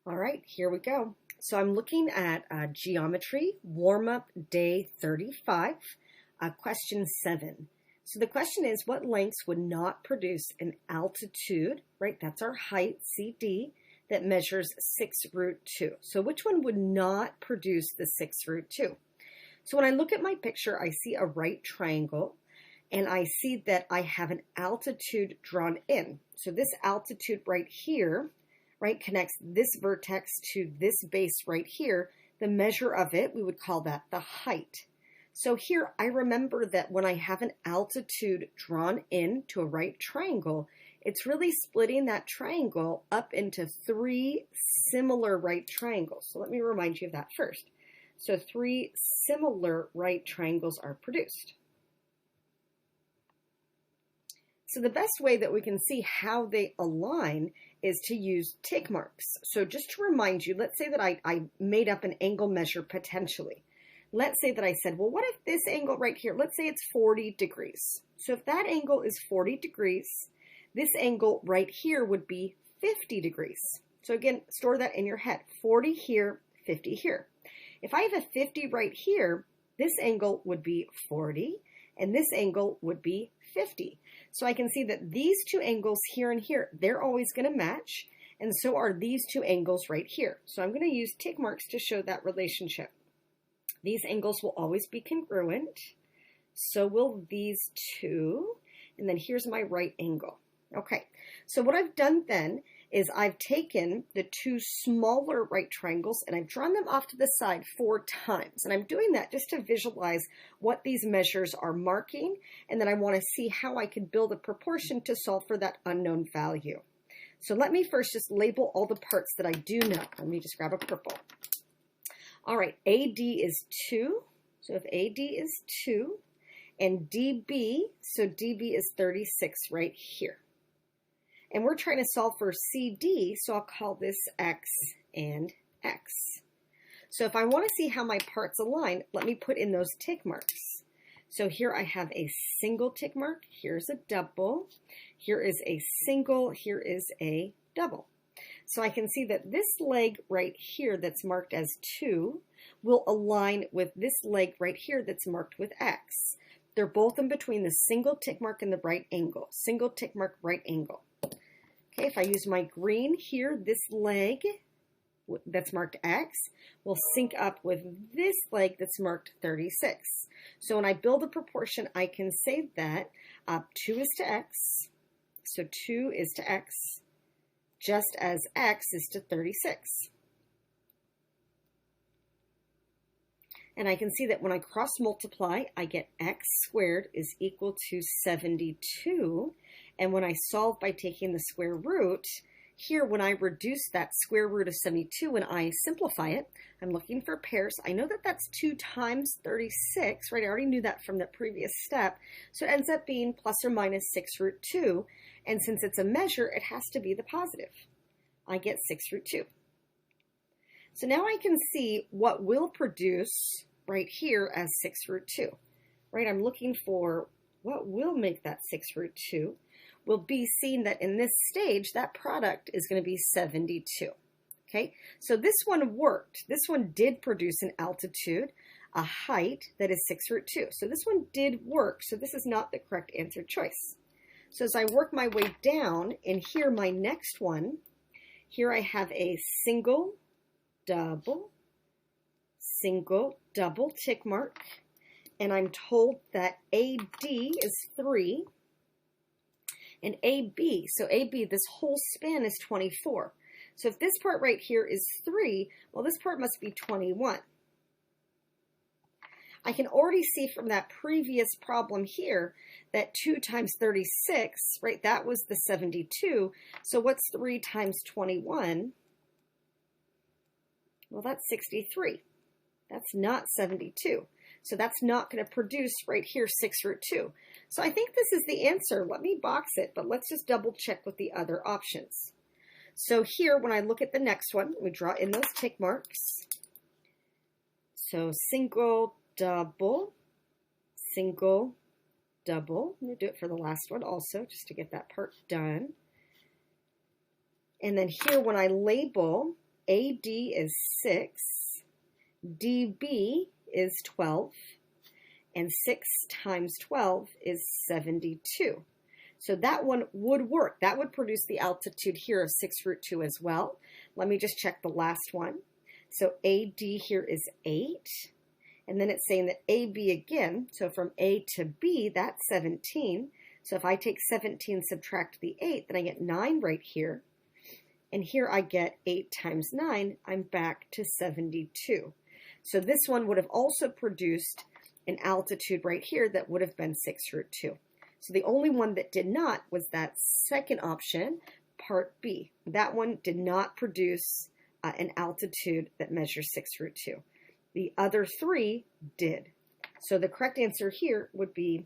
All right, here we go. So I'm looking at geometry, warm-up day 35, question 7. So the question is, what lengths would not produce an altitude, right? That's our height, CD, that measures 6 root 2. So which one would not produce the 6 root 2? So when I look at my picture, I see a right triangle, and I see that I have an altitude drawn in. So this altitude right here, right, connects this vertex to this base right here. The measure of it, we would call that the height. So here I remember that when I have an altitude drawn in to a right triangle, it's really splitting that triangle up into 3 similar right triangles. So let me remind you of that first. So 3 similar right triangles are produced. So the best way that we can see how they align is to use tick marks. So just to remind you, let's say that I made up an angle measure potentially. Let's say that I said, well, what if this angle right here, let's say it's 40 degrees. So if that angle is 40 degrees, this angle right here would be 50 degrees. So again, store that in your head, 40 here, 50 here. If I have a 50 right here, this angle would be 40, and this angle would be 50. So I can see that these 2 angles here and here, they're always going to match, and so are these 2 angles right here. So I'm going to use tick marks to show that relationship. These angles will always be congruent, so will these 2, and then here's my right angle. Okay, so what I've done then is I've taken the 2 smaller right triangles and I've drawn them off to the side 4 times. And I'm doing that just to visualize what these measures are marking, and then I want to see how I can build a proportion to solve for that unknown value. So let me first just label all the parts that I do know. Let me just grab a purple. All right, AD is 2. So if AD is 2, and DB, so DB is 36 right here. And we're trying to solve for CD, so I'll call this X and X. So if I want to see how my parts align, let me put in those tick marks. So here I have a single tick mark, here's a double, here is a single, here is a double. So I can see that this leg right here that's marked as 2 will align with this leg right here that's marked with X. They're both in between the single tick mark and the right angle. Single tick mark, right angle. Okay, if I use my green here, this leg that's marked X will sync up with this leg that's marked 36. So when I build a proportion, I can say that 2 is to X, so 2 is to X, just as X is to 36. And I can see that when I cross multiply, I get X squared is equal to 72. And when I solve by taking the square root, here when I reduce that square root of 72, when I simplify it, I'm looking for pairs. I know that that's 2 times 36, right? I already knew that from the previous step. So it ends up being plus or minus 6 root 2. And since it's a measure, it has to be the positive. I get 6 root 2. So now I can see what will produce right here as 6 root 2, right? I'm looking for what will make that 6 root 2. We'll be seeing that in this stage, that product is going to be 72, okay? So this one worked. This one did produce an altitude, a height that is 6 root 2. So this one did work, so this is not the correct answer choice. So as I work my way down, and here my next one, here I have a single, double, tick mark, and I'm told that AD is 3, and AB, so AB, this whole span is 24. So if this part right here is 3, well, this part must be 21. I can already see from that previous problem here that 2 times 36, right, that was the 72. So what's 3 times 21? Well, that's 63. That's not 72. So that's not going to produce right here 6 root 2. So I think this is the answer. Let me box it, but let's just double check with the other options. So here, when I look at the next one, we draw in those tick marks. So single, double, single, double. I'm going to do it for the last one also, just to get that part done. And then here, when I label AD is 6, DB is 12, and 6 times 12 is 72. So that one would work. That would produce the altitude here of 6 root 2 as well. Let me just check the last one. So AD here is 8. And then it's saying that AB again, so from A to B, that's 17. So if I take 17, subtract the 8, then I get 9 right here. And here I get 8 times 9, I'm back to 72. So this one would have also produced an altitude right here that would have been 6 root 2. So the only one that did not was that second option, part B. That one did not produce an altitude that measures 6 root 2. The other three did. So the correct answer here would be